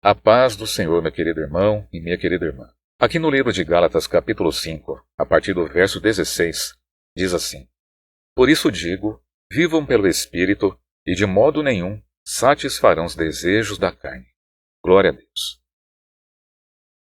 A paz do Senhor, meu querido irmão e minha querida irmã. Aqui no livro de Gálatas, capítulo 5, a partir do verso 16, diz assim: Por isso digo, vivam pelo Espírito, e de modo nenhum satisfarão os desejos da carne. Glória a Deus.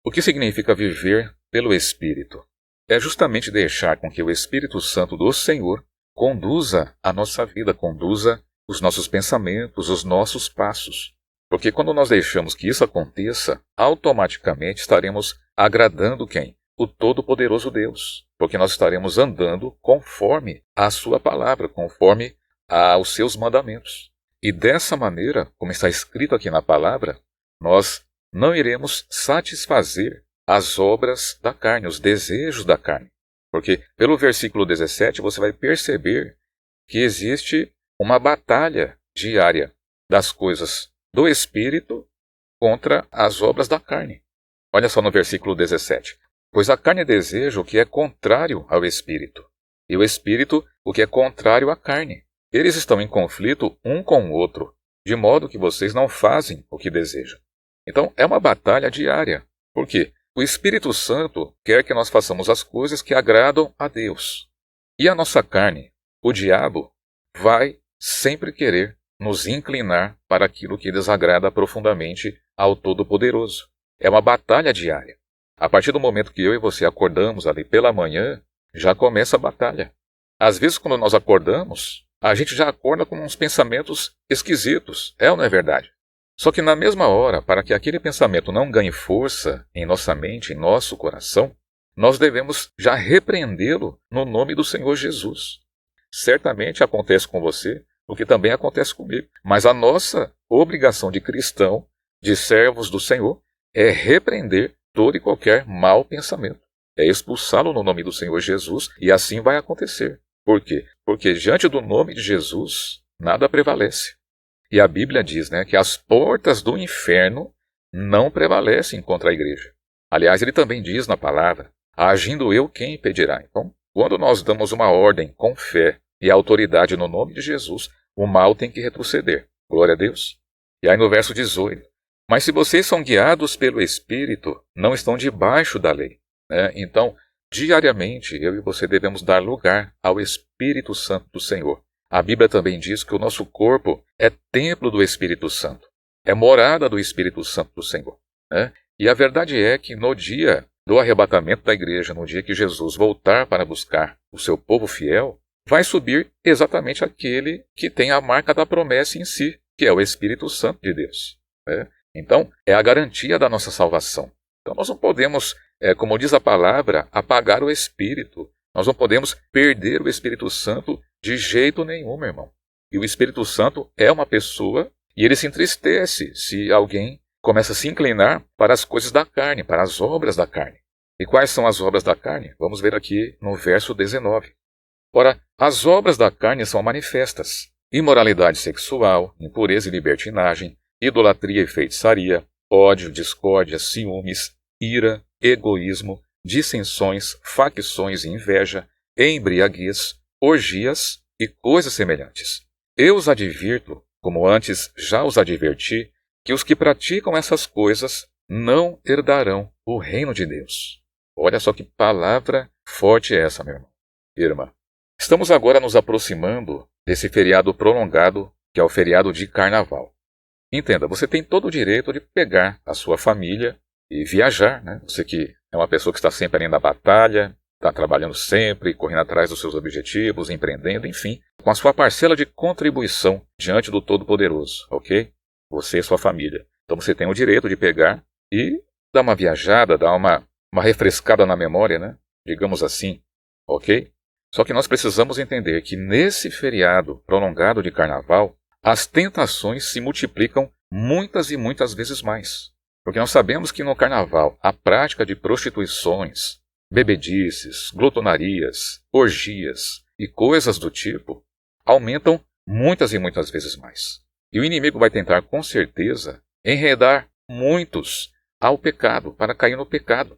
O que significa viver pelo Espírito? É justamente deixar com que o Espírito Santo do Senhor conduza a nossa vida, conduza os nossos pensamentos, os nossos passos. Porque quando nós deixamos que isso aconteça, automaticamente estaremos agradando quem? O Todo-Poderoso Deus. Porque nós estaremos andando conforme a sua palavra, conforme aos seus mandamentos. E dessa maneira, como está escrito aqui na palavra, nós não iremos satisfazer as obras da carne, os desejos da carne. Porque pelo versículo 17 você vai perceber que existe uma batalha diária das coisas do Espírito contra as obras da carne. Olha só no versículo 17. Pois a carne deseja o que é contrário ao Espírito, e o Espírito o que é contrário à carne. Eles estão em conflito um com o outro, de modo que vocês não fazem o que desejam. Então é uma batalha diária. Por quê? O Espírito Santo quer que nós façamos as coisas que agradam a Deus. E a nossa carne, o diabo, vai sempre querer nos inclinar para aquilo que desagrada profundamente ao Todo-Poderoso. É uma batalha diária. A partir do momento que eu e você acordamos ali pela manhã, já começa a batalha. Às vezes, quando nós acordamos, a gente já acorda com uns pensamentos esquisitos. É ou não é verdade? Só que na mesma hora, para que aquele pensamento não ganhe força em nossa mente, em nosso coração, nós devemos já repreendê-lo no nome do Senhor Jesus. Certamente acontece com você o que também acontece comigo. Mas a nossa obrigação de cristão, de servos do Senhor, é repreender todo e qualquer mau pensamento. É expulsá-lo no nome do Senhor Jesus e assim vai acontecer. Por quê? Porque diante do nome de Jesus, nada prevalece. E a Bíblia diz, que as portas do inferno não prevalecem contra a igreja. Aliás, ele também diz na palavra, agindo eu, quem impedirá? Então, quando nós damos uma ordem com fé e autoridade no nome de Jesus, o mal tem que retroceder. Glória a Deus. E aí no verso 18, mas se vocês são guiados pelo Espírito, não estão debaixo da lei. Então, diariamente, eu e você devemos dar lugar ao Espírito Santo do Senhor. A Bíblia também diz que o nosso corpo é templo do Espírito Santo. É morada do Espírito Santo do Senhor. E a verdade é que no dia do arrebatamento da igreja, no dia que Jesus voltar para buscar o seu povo fiel, vai subir exatamente aquele que tem a marca da promessa em si, que é o Espírito Santo de Deus. Então, é a garantia da nossa salvação. Então, nós não podemos, como diz a palavra, apagar o Espírito. Nós não podemos perder o Espírito Santo de jeito nenhum, meu irmão. E o Espírito Santo é uma pessoa e ele se entristece se alguém começa a se inclinar para as coisas da carne, para as obras da carne. E quais são as obras da carne? Vamos ver aqui no verso 19. Ora, as obras da carne são manifestas: imoralidade sexual, impureza e libertinagem, idolatria e feitiçaria, ódio, discórdia, ciúmes, ira, egoísmo, dissensões, facções e inveja, embriaguez, orgias e coisas semelhantes. Eu os advirto, como antes já os adverti, que os que praticam essas coisas não herdarão o reino de Deus. Olha só que palavra forte é essa, meu irmão e irmã. Estamos agora nos aproximando desse feriado prolongado, que é o feriado de Carnaval. Entenda, você tem todo o direito de pegar a sua família e viajar, Você que é uma pessoa que está sempre ali na batalha, está trabalhando sempre, correndo atrás dos seus objetivos, empreendendo, enfim, com a sua parcela de contribuição diante do Todo-Poderoso, ok? Você e sua família. Então você tem o direito de pegar e dar uma viajada, dar uma refrescada na memória, digamos assim, ok? Só que nós precisamos entender que nesse feriado prolongado de Carnaval, as tentações se multiplicam muitas e muitas vezes mais. Porque nós sabemos que no Carnaval a prática de prostituições, bebedices, glutonarias, orgias e coisas do tipo aumentam muitas e muitas vezes mais. E o inimigo vai tentar com certeza enredar muitos ao pecado, para cair no pecado.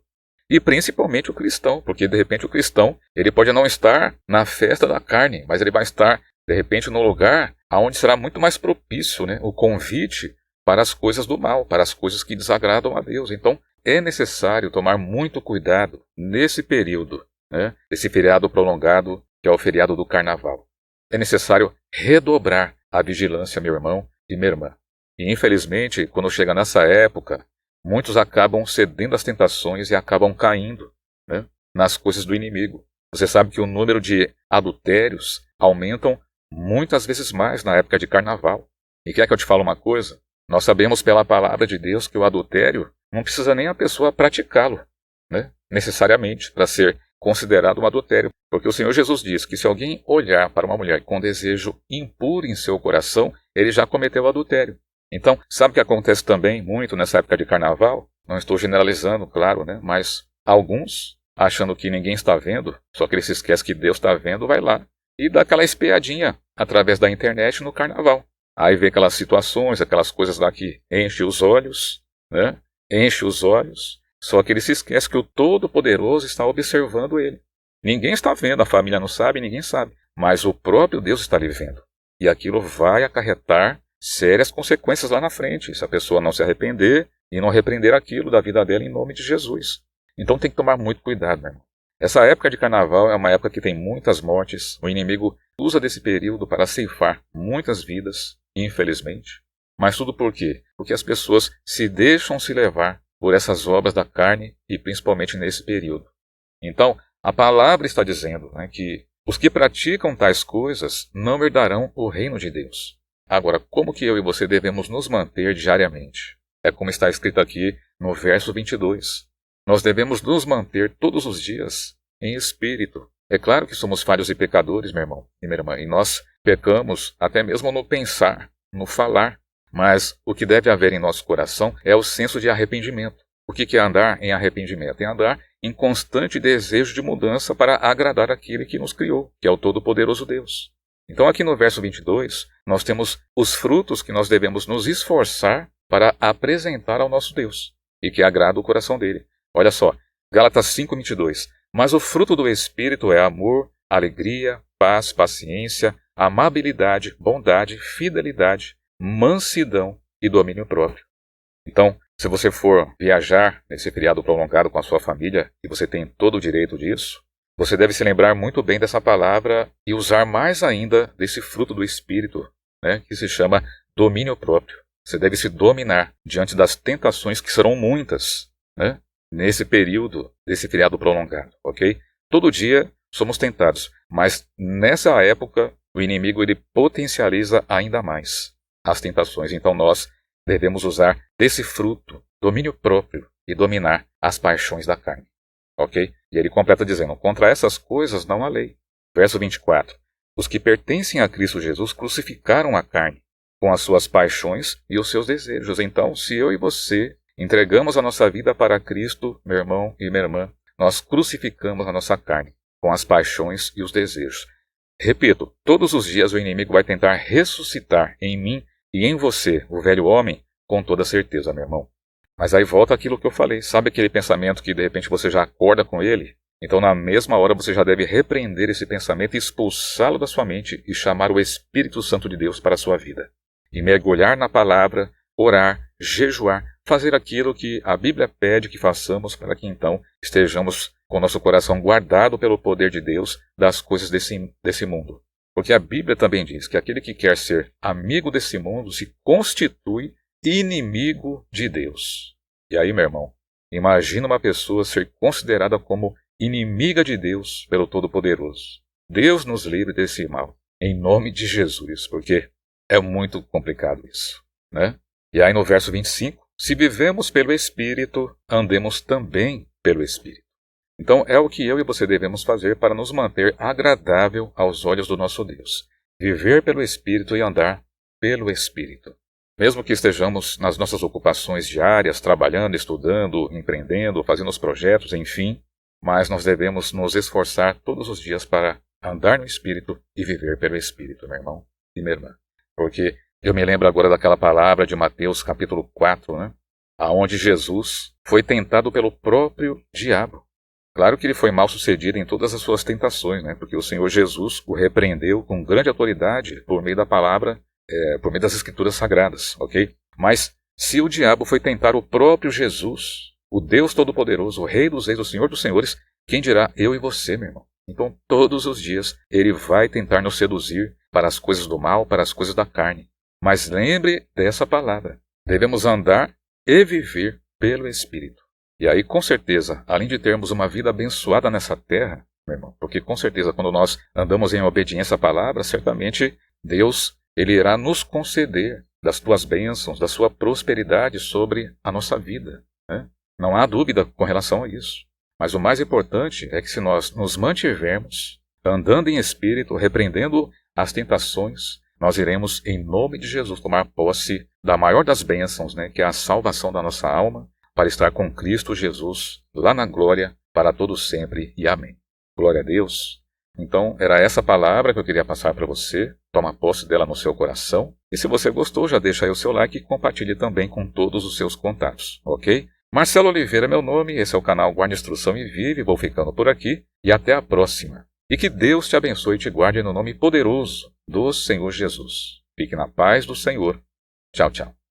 E principalmente o cristão, porque de repente o cristão ele pode não estar na festa da carne, mas ele vai estar de repente no lugar onde será muito mais propício o convite para as coisas do mal, para as coisas que desagradam a Deus. Então, é necessário tomar muito cuidado nesse período, né? Esse feriado prolongado, que é o feriado do Carnaval. É necessário redobrar a vigilância, meu irmão e minha irmã. E, infelizmente, quando chega nessa época, muitos acabam cedendo às tentações e acabam caindo, né, nas coisas do inimigo. Você sabe que o número de adultérios aumentam muitas vezes mais na época de Carnaval. E quer que eu te fale uma coisa? Nós sabemos pela palavra de Deus que o adultério não precisa nem a pessoa praticá-lo, né, necessariamente, para ser considerado um adultério. Porque o Senhor Jesus diz que se alguém olhar para uma mulher com desejo impuro em seu coração, ele já cometeu adultério. Então, sabe o que acontece também muito nessa época de Carnaval? Não estou generalizando, claro, né? Mas alguns, achando que ninguém está vendo, só que ele se esquece que Deus está vendo, vai lá e dá aquela espiadinha através da internet no Carnaval. Aí vê aquelas situações, aquelas coisas lá que enche os olhos, né? Enche os olhos, só que ele se esquece que o Todo-Poderoso está observando ele. Ninguém está vendo, a família não sabe, ninguém sabe, mas o próprio Deus está lhe vendo. E aquilo vai acarretar sérias consequências lá na frente, se a pessoa não se arrepender e não repreender aquilo da vida dela em nome de Jesus. Então tem que tomar muito cuidado, meu irmão. Essa época de Carnaval é uma época que tem muitas mortes, o inimigo usa desse período para ceifar muitas vidas, infelizmente. Mas tudo por quê? Porque as pessoas se deixam se levar por essas obras da carne e principalmente nesse período. Então, a palavra está dizendo, né, que os que praticam tais coisas não herdarão o reino de Deus. Agora, como que eu e você devemos nos manter diariamente? É como está escrito aqui no verso 22. Nós devemos nos manter todos os dias em espírito. É claro que somos falhos e pecadores, meu irmão e minha irmã, e nós pecamos até mesmo no pensar, no falar. Mas o que deve haver em nosso coração é o senso de arrependimento. O que é andar em arrependimento? É andar em constante desejo de mudança para agradar aquele que nos criou, que é o Todo-Poderoso Deus. Então aqui no verso 22, nós temos os frutos que nós devemos nos esforçar para apresentar ao nosso Deus, e que agrada o coração dele. Olha só, Gálatas 5:22. Mas o fruto do Espírito é amor, alegria, paz, paciência, amabilidade, bondade, fidelidade, mansidão e domínio próprio. Então, se você for viajar nesse feriado prolongado com a sua família, e você tem todo o direito disso, você deve se lembrar muito bem dessa palavra e usar mais ainda desse fruto do Espírito, né, que se chama domínio próprio. Você deve se dominar diante das tentações que serão muitas, né, nesse período desse feriado prolongado, ok? Todo dia somos tentados, mas nessa época o inimigo ele potencializa ainda mais as tentações. Então nós devemos usar desse fruto, domínio próprio, e dominar as paixões da carne. Ok? E ele completa dizendo, contra essas coisas não há lei. Verso 24. Os que pertencem a Cristo Jesus crucificaram a carne, com as suas paixões e os seus desejos. Então, se eu e você entregamos a nossa vida para Cristo, meu irmão e minha irmã, nós crucificamos a nossa carne, com as paixões e os desejos. Repito, todos os dias o inimigo vai tentar ressuscitar em mim e em você, o velho homem, com toda certeza, meu irmão. Mas aí volta aquilo que eu falei. Sabe aquele pensamento que de repente você já acorda com ele? Então na mesma hora você já deve repreender esse pensamento e expulsá-lo da sua mente e chamar o Espírito Santo de Deus para a sua vida. E mergulhar na palavra, orar, jejuar, fazer aquilo que a Bíblia pede que façamos para que então estejamos com nosso coração guardado pelo poder de Deus das coisas desse mundo. Porque a Bíblia também diz que aquele que quer ser amigo desse mundo se constitui inimigo de Deus. E aí, meu irmão, imagina uma pessoa ser considerada como inimiga de Deus pelo Todo-Poderoso. Deus nos livre desse mal, em nome de Jesus, porque é muito complicado isso, né? E aí no verso 25, se vivemos pelo Espírito, andemos também pelo Espírito. Então é o que eu e você devemos fazer para nos manter agradável aos olhos do nosso Deus. Viver pelo Espírito e andar pelo Espírito. Mesmo que estejamos nas nossas ocupações diárias, trabalhando, estudando, empreendendo, fazendo os projetos, enfim, mas nós devemos nos esforçar todos os dias para andar no Espírito e viver pelo Espírito, meu irmão e minha irmã. Porque eu me lembro agora daquela palavra de Mateus capítulo 4, né? Onde Jesus foi tentado pelo próprio diabo. Claro que ele foi mal sucedido em todas as suas tentações, né? Porque o Senhor Jesus o repreendeu com grande autoridade por meio da palavra, por meio das Escrituras Sagradas, ok? Mas se o diabo foi tentar o próprio Jesus, o Deus Todo-Poderoso, o Rei dos Reis, o Senhor dos Senhores, quem dirá eu e você, meu irmão? Então, todos os dias, ele vai tentar nos seduzir para as coisas do mal, para as coisas da carne. Mas lembre dessa palavra. Devemos andar e viver pelo Espírito. E aí, com certeza, além de termos uma vida abençoada nessa terra, meu irmão, porque com certeza quando nós andamos em obediência à palavra, certamente Deus, ele irá nos conceder das tuas bênçãos, da sua prosperidade sobre a nossa vida, né? Não há dúvida com relação a isso. Mas o mais importante é que se nós nos mantivermos andando em espírito, repreendendo as tentações, nós iremos, em nome de Jesus, tomar posse da maior das bênçãos, né, que é a salvação da nossa alma, para estar com Cristo Jesus lá na glória para todos sempre. E amém. Glória a Deus. Então, era essa palavra que eu queria passar para você. Toma posse dela no seu coração. E se você gostou, já deixa aí o seu like e compartilhe também com todos os seus contatos, ok? Marcelo Oliveira é meu nome, esse é o canal Guarda Instrução e Vive, vou ficando por aqui e até a próxima. E que Deus te abençoe e te guarde no nome poderoso do Senhor Jesus. Fique na paz do Senhor. Tchau, tchau.